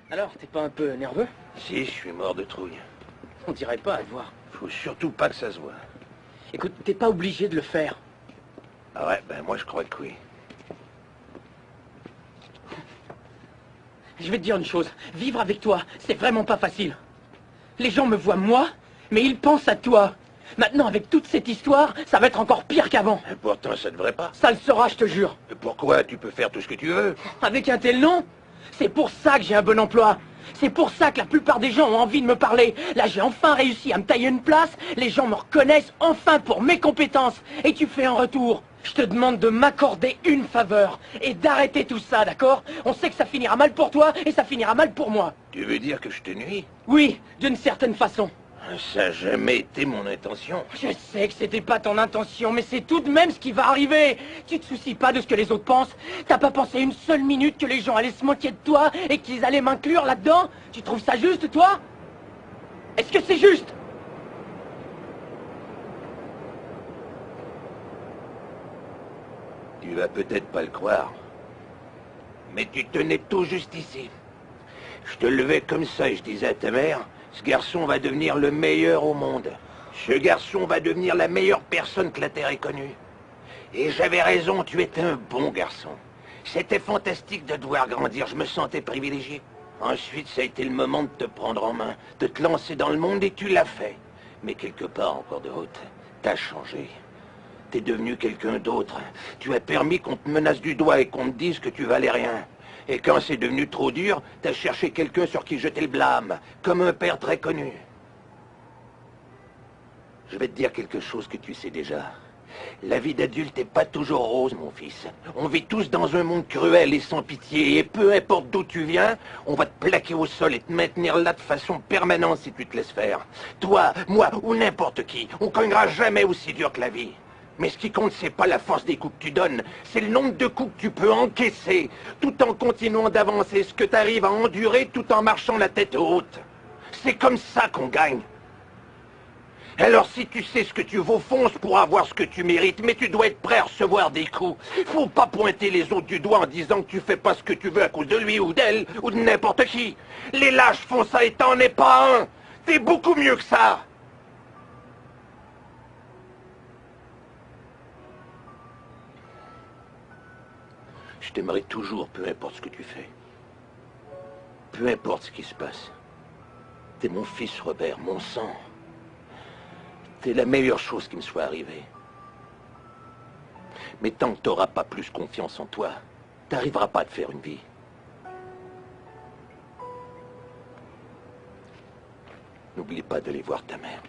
Alors, t'es pas un peu nerveux? Si, je suis mort de trouille. On dirait pas à te voir. Faut surtout pas que ça se voit. Écoute, t'es pas obligé de le faire. Ah ouais, ben moi je crois que oui. Je vais te dire une chose. Vivre avec toi, c'est vraiment pas facile. Les gens me voient moi, mais ils pensent à toi. Maintenant, avec toute cette histoire, ça va être encore pire qu'avant. Et pourtant, ça devrait pas. Ça le sera, je te jure. Et pourquoi? Tu peux faire tout ce que tu veux. Avec un tel nom, c'est pour ça que j'ai un bon emploi. C'est pour ça que la plupart des gens ont envie de me parler. Là, j'ai enfin réussi à me tailler une place. Les gens me reconnaissent enfin pour mes compétences. Et tu fais un retour. Je te demande de m'accorder une faveur et d'arrêter tout ça, d'accord? On sait que ça finira mal pour toi et ça finira mal pour moi. Tu veux dire que je te nuis? Oui, d'une certaine façon. Ça n'a jamais été mon intention. Je sais que c'était pas ton intention, mais c'est tout de même ce qui va arriver. Tu te soucies pas de ce que les autres pensent. T'as pas pensé une seule minute que les gens allaient se moquer de toi et qu'ils allaient m'inclure là-dedans? Tu trouves ça juste, toi? Est-ce que c'est juste? Tu vas peut-être pas le croire. Mais tu tenais tout juste ici. Je te levais comme ça et je disais à ta mère, ce garçon va devenir le meilleur au monde. Ce garçon va devenir la meilleure personne que la Terre ait connue. Et j'avais raison, tu étais un bon garçon. C'était fantastique de te voir grandir, je me sentais privilégié. Ensuite, ça a été le moment de te prendre en main, de te lancer dans le monde et tu l'as fait. Mais quelque part encore de haute, t'as changé. T'es devenu quelqu'un d'autre. Tu as permis qu'on te menace du doigt et qu'on te dise que tu valais rien. Et quand c'est devenu trop dur, t'as cherché quelqu'un sur qui jeter le blâme, comme un père très connu. Je vais te dire quelque chose que tu sais déjà. La vie d'adulte n'est pas toujours rose, mon fils. On vit tous dans un monde cruel et sans pitié, et peu importe d'où tu viens, on va te plaquer au sol et te maintenir là de façon permanente si tu te laisses faire. Toi, moi ou n'importe qui, on cognera jamais aussi dur que la vie. Mais ce qui compte, c'est pas la force des coups que tu donnes, c'est le nombre de coups que tu peux encaisser, tout en continuant d'avancer, ce que tu arrives à endurer tout en marchant la tête haute. C'est comme ça qu'on gagne. Alors si tu sais ce que tu vaux, fonce pour avoir ce que tu mérites, mais tu dois être prêt à recevoir des coups. Faut pas pointer les autres du doigt en disant que tu fais pas ce que tu veux à cause de lui ou d'elle ou de n'importe qui. Les lâches font ça et t'en es pas un. T'es beaucoup mieux que ça. Je t'aimerai toujours, peu importe ce que tu fais. Peu importe ce qui se passe. T'es mon fils, Robert, mon sang. T'es la meilleure chose qui me soit arrivée. Mais tant que t'auras pas plus confiance en toi, t'arriveras pas à te faire une vie. N'oublie pas d'aller voir ta mère.